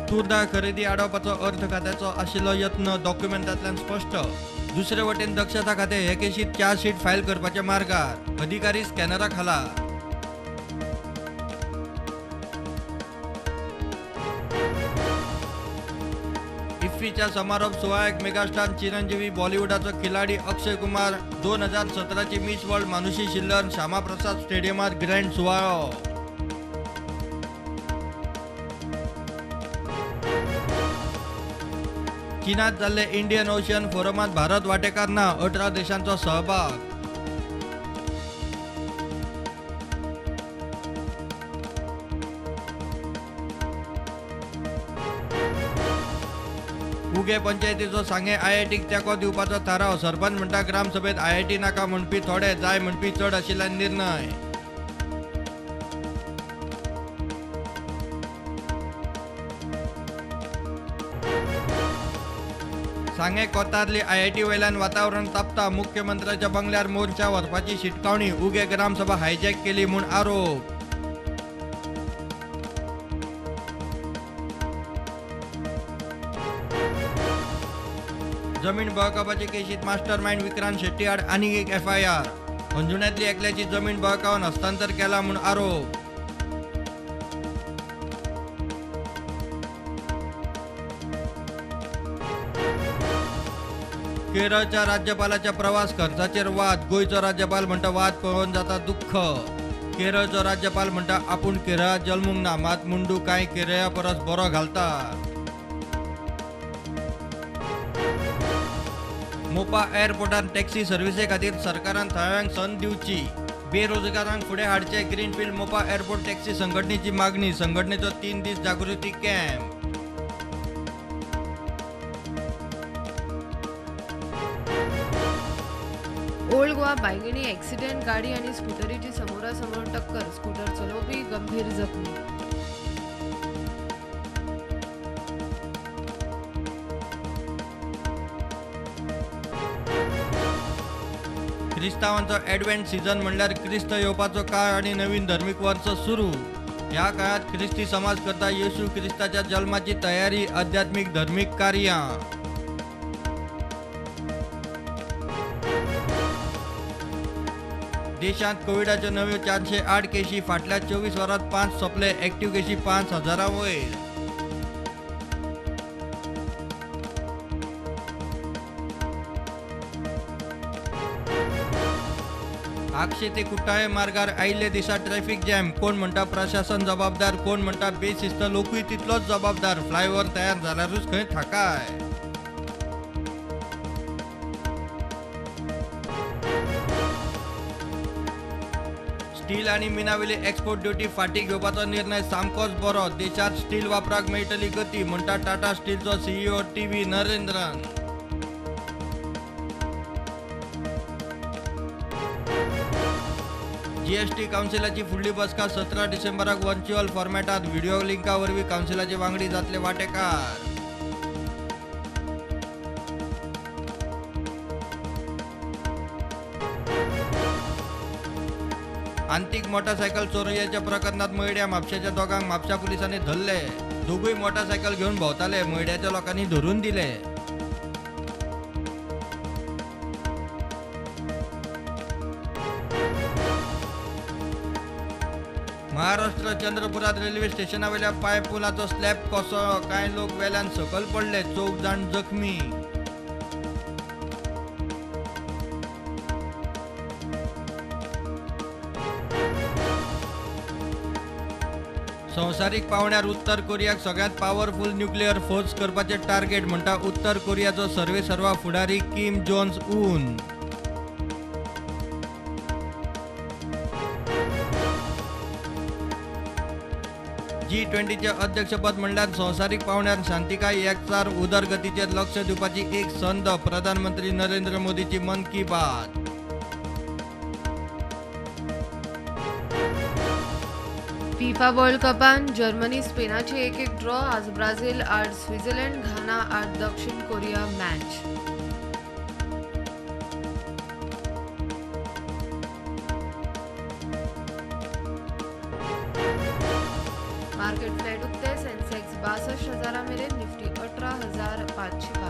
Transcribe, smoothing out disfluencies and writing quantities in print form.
तूर खरेदी आडोवपाचो अर्थ खात्याचो आशिल्लो यत्न डॉक्युमेंटांतल्यान स्पष्ट. दुसरे वटेन दक्षता खातें हे केशींत चार्जशीट फायल करपाच्या मार्गार, अधिकारी स्कॅनरा खाला. इफ्फीच्या समारोप सुवाळ्याक मेगास्टार चिरंजीवी, बॉलिवूडाचो खिलाडी अक्षय कुमार, 2017ची मिस वर्ल्ड मानुषी शिल्लर श्यामाप्रसाद स्टेडियमात ग्रँड सुवाळो. चीनात जाल्ले इंडियन ओशन फोरमात भारत वांटेकार ना, 18 देशांचो सहभाग. उगे पंचायतीचो सांगे आयआयटीक तेंको दिवपाचो थाराव. सरपंच म्हणटा ग्रामसभेत आयआयटी नाका म्हणपी थोडे, जाय म्हणपी चड आशिल्ल्यान निर्णय. सांगे कोतारली आयआयटी वयल्यान वातावरण तापता. मुख्यमंत्र्याच्या बंगल्यार मोर्चा व्हरपाची शिटकावणी. उगे ग्रामसभा हायजॅक केली म्हूण आरोप. जमीन बळकावपाचे केशीत मास्टर माइंड विक्रांत शेट्टी आड आनी एक एफआयआर. अंजुण्यांतली एकल्याची जमीन बळकावन हस्तांतर केला म्हूण आरोप. केरळच्या राज्यपालाच्या प्रवास खर्चाचेर वाद. गोंयचो राज्यपाल म्हणटा वाद पळोवन जाता दुःख. केरळचो राज्यपाल म्हणटा आपूण केरळात जल्मूंक ना, मात मुंडू कांय केरळा परस बरो घालता. मोपा एअरपोर्टार टॅक्सी सर्व्हिसे खातीर सरकारान थळाव्यांक संद दिवची. बेरोजगारांक फुडें हाडचे. ग्रीनफील्ड मोपा एअरपोर्ट टॅक्सी संघटनेची मागणी. संघटनेचो 3 दीस जागृती camp. Old Goa Bainguinim accident. गाडी आणि स्कूटरीची समोरासमोर टक्कर. स्कूटर चलोवपी गंभीर जखमी. क्रिस्तावांचो ॲडव्हेंट सीझन म्हणल्यार क्रिस्त येवपाचो काळ आणि नवीन धर्मीक वर्ष सुरू. ह्या काळात ख्रिस्ती समाज करता येशू क्रिस्ताच्या जल्माची तयारी, आध्यात्मिक धर्मीक कार्यां. देशांत कोविडाच्यो नव्यो 408 केशी. फाटल्या 24 वरांत 5 सोंपले. एक्टिव्ह केशी 5,000 वयर. आक्षे ते कुट्टाळे मार्गार आयिल्ले दिसा ट्रॅफिक जॅम. कोण म्हणटा प्रशासन जबाबदार, कोण म्हणटा बेशिस्त लोकूय तितलोच जबाबदार. फ्लायओव्हर तयार जाल्यारूच खंय थाकाय. स्टील आणि मिनावेली एक्सपोर्ट ड्युटी फाटी घेवपाचो निर्णय सामकोच बरो. देशात स्टील वापराक मेळटली गती, म्हणटा टाटा स्टीलचो सीईओ टीव्ही नरेंद्रन. जीएसटी कावन्सिलाची फुडली बसका 17 डिसेंबराक व्हर्च्युअल फॉर्मॅटात. व्हिडिओ लिंका वरवीं कावन्सिलाचे वांगडी जातले वांटेकार. आंतीक मोटारसायकल चोरयेच्या प्रकरणात मयड्या म्हापशेच्या दोगांक म्हापशा पुलिसांनी धरले. दोगूय मोटारसायकल घेवन भोंवताले. मयड्याच्या लोकांनी धरून दिले. महाराष्ट्र चंद्रपुरात रेल्वे स्टेशनावेल्या पायपुलाचो स्लॅब कोसळ्ळो. कांय लोक वेल्यान सकयल पडले. 4 जाण जखमी. संवसारीक पावण्यार उत्तर कोरियाक सगळ्यांत पॉवरफुल न्यूक्लियर फोर्स करपाचे टार्गेट, म्हणटा उत्तर कोरियाचो सर्वेसर्वा फुडारी किम जोंग उन. G20चे अध्यक्षपद म्हणल्यार संवसारीक पावण्यार शांतिकाय, एकचार, उदरगतीचेर लक्ष दिवपाची एक संद. प्रधानमंत्री नरेंद्र मोदीची मन की बात. फिफा वर्ल्ड कपान जर्मनी स्पेनाची 1-1 ड्रॉ. आज ब्राझील आड स्वित्झर्लंड, घाना आड दक्षिण कोरिया मॅच. मार्केट फ्लॅट उक्ते. सेन्सेक्स 62,000 मेरेन, निफ्टी 18,505